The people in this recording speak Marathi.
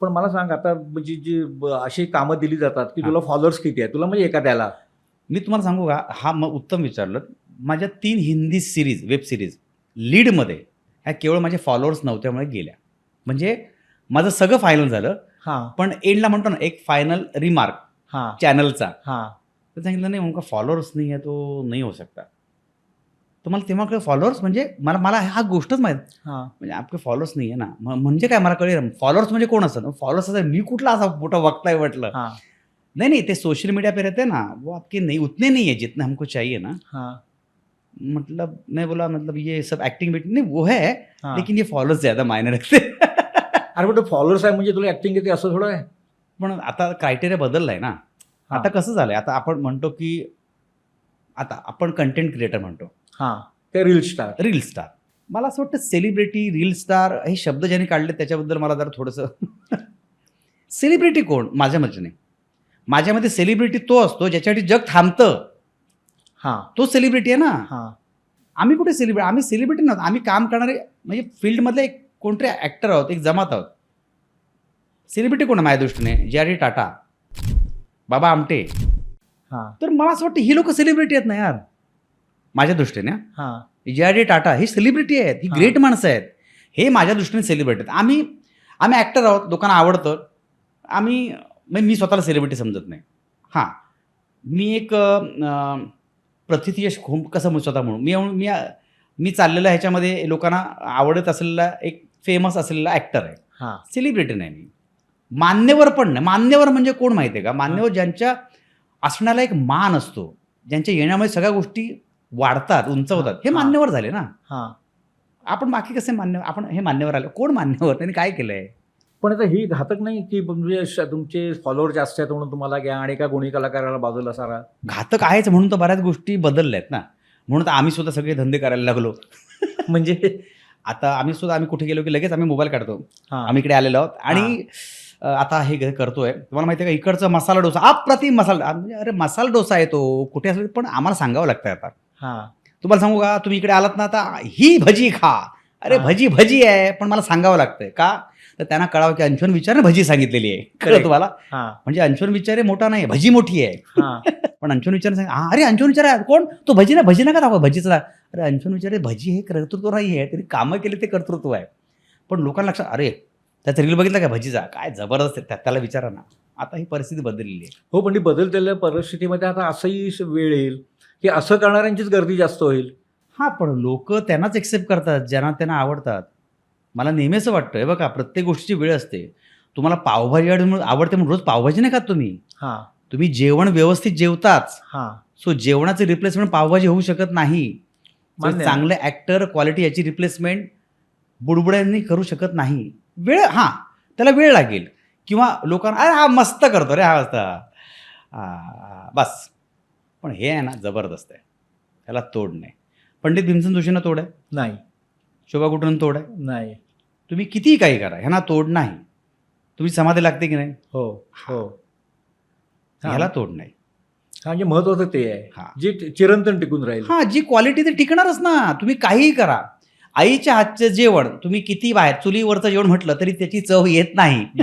पण मला सांग आता म्हणजे जी अशी कामं दिली जातात की तुला फॉलोअर्स किती आहे तुला म्हणजे एखाद्याला. मी तुम्हाला सांगू का, हा मग उत्तम विचारलं. माझ्या 3 हिंदी सिरीज, वेब सिरीज लीडमध्ये ह्या केवळ माझे फॉलोअर्स नव्हत्यामुळे गेल्या. म्हणजे माझं सगळं फायनल झालं, हां पण एंडला म्हणतो ना एक फायनल रिमार्क हां चॅनलचा, हां तर सांगितलं नाही उनका फॉलोअर्स नाही आहे तो नाही हो सकता. तर मला तेव्हा कळलं फॉलोअर्स म्हणजे मला मला हा गोष्टच माहीत हां म्हणजे आपके फॉलोअर्स नाही आहे ना, म्हणजे काय मला कळलं फॉलोअर्स म्हणजे कोण असतं. फॉलोअर्स असं मी कुठला असा मोठा वक्ता म्हटलं. हां नहीं नहीं ते सोशल मीडिया पे रहते हैं ना, वो आपके नहीं उतने नहीं है जितने हमको चाहिए ना. हां मतलब मैं बोला मतलब ये सब एक्टिंग बेटिंग नहीं वो है, हां. लेकिन ये फॉलोअर्स ज्यादा मायने रखते. अरे पण फॉलोअर्स आहे म्हणजे तुला ऍक्टिंग येते असं थोडं आहे. पण आता क्रायटेरिया बदललाय ना. हां. आता कसं झालंय, आता आपण म्हणतो की आता आपण कंटेंट क्रिएटर म्हणतो, हां ते रील स्टार. Reel star. मला असं वाटतं सेलिब्रिटी, रील स्टार हे शब्द ज्यांनी काढले त्याच्याबद्दल मला जरा थोडंसं सेलिब्रिटी कोण माझ्या मते, माझ्यामध्ये सेलिब्रिटी तो असतो ज्याच्यासाठी जग थांबतं, हां तो सेलिब्रिटी आहे ना. हां आम्ही कुठे सेलिब्रिटी, आम्ही सेलिब्रिटी नव्हतो, आम्ही काम करणारे म्हणजे फील्डमधले एक कोणतरी ॲक्टर आहोत, एक जमात आहोत. सेलिब्रिटी कोण आहे माझ्या दृष्टीने? जे.आर.डी. टाटा, बाबा आमटे. हां तर मला असं वाटतं ही लोक सेलिब्रिटी आहेत ना यार माझ्या दृष्टीने. हां जे.आर.डी. टाटा ही सेलिब्रिटी आहेत, ही ग्रेट माणसं आहेत, हे माझ्या दृष्टीने सेलिब्रिटी आहेत. आम्ही आम्ही ॲक्टर आहोत, लोकांना आवडतं. आम्ही म्हणजे मी स्वतःला सेलिब्रिटी समजत नाही. हां मी एक प्रथिती यश कसं स्वतः म्हणून मी मी चाललेला ह्याच्यामध्ये लोकांना आवडत असलेला एक फेमस असलेला ॲक्टर आहे. हां सेलिब्रिटी नाही मी. मान्यवर पण नाही. मान्यवर म्हणजे कोण माहिती आहे का? मान्यवर ज्यांच्या असण्याला एक मान असतो, ज्यांच्या येण्यामुळे सगळ्या गोष्टी वाढतात, उंचवतात, हे मान्यवर झाले ना. हां आपण बाकी कसे मान्यवर, आपण हे मान्यवर आले. कोण मान्यवर, त्यांनी काय केलंय? पण आता ही घातक नाही की म्हणजे तुमचे फॉलोअर जास्त आहेत म्हणून तुम्हाला घ्या आणि एका गुणी कलाकाराला बाजूला सारा. घातक आहेच म्हणून तर बऱ्याच गोष्टी बदलल्या आहेत ना. म्हणून तर आम्ही सुद्धा सगळे धंदे करायला लागलो. म्हणजे आता आम्ही कुठे गेलो की लगेच आम्ही मोबाईल काढतो. हां आम्ही इकडे आलेलो आहोत आणि आता हे करतोय. तुम्हाला माहिती आहे का, इकडचा मसाला डोसा अप्रतिम मसाला, म्हणजे अरे मसाला डोसा आहे तो कुठे असेल, पण आम्हाला सांगावं लागतं आता. हां तुम्हाला सांगू का, तुम्ही इकडे आलात ना, आता ही भजी खा. अरे भजी भजी आहे, पण मला सांगावं लागतंय का, तर त्यांना कळावं की अंशुमन विचारने भजी सांगितलेली आहे. कळलं तुम्हाला? हां म्हणजे अंशुमन विचारे मोठा नाही, भजी मोठी आहे. हां पण अंशुमन विचारे सांग, अरे अंशुमन विचार कोण तो, भजी नका दाखवा भजीचा. अरे अंशुमन विचारे भजी हे कर्तृत्व नाही आहे, त्यांनी कामं केले ते कर्तृत्व आहे. पण लोकांना लक्षात, अरे त्याचा रील बघितला का भजीचा, काय जबरदस्त आहे, त्याला विचारा ना. आता ही परिस्थिती बदललेली आहे. हो पण बदललेल्या परिस्थितीमध्ये आता असंही वेळ येईल की असं करणाऱ्यांचीच गर्दी जास्त होईल. हां, पण लोक त्यांनाच एक्सेप्ट करतात ज्यांना त्यांना आवडतात. मला नेहमी असं वाटतं, हे बघा प्रत्येक गोष्टीची वेळ असते. तुम्हाला पावभाजी आवडते म्हणून रोज पावभाजी नाही खात तुम्ही. हां तुम्ही जेवण व्यवस्थित जेवताच. हां सो जेवणाचे रिप्लेसमेंट पावभाजी होऊ शकत नाही. मान्य आहे. चांगले ॲक्टर क्वालिटी याची रिप्लेसमेंट बुडबुड्यांनी करू शकत नाही. वेळ, हां त्याला वेळ लागेल, किंवा लोकांना अरे हा मस्त करतो रे, हा मस्त बस. पण हे आहे ना जबरदस्त आहे, त्याला तोड नाही. पंडित भीमसेन जोशींना तोड आहे, नाही शोभा गुटरांना तोड आहे. नाही. तुम्ही कितीही काही करा, ह्यांना तोड नाही. तुम्ही समाधी लागते की नाही, हो हो ह्याला तोड नाही. हा म्हणजे महत्वाचं ते हां. आहे जे चिरंतन टिकून राहील. हां, जी क्वालिटी ते टिकणारच ना. तुम्ही काहीही करा. आईच्या हातचं जेवण तुम्ही किती बाहेर चुलीवरचं जेवण म्हटलं तरी त्याची चव येत नाही.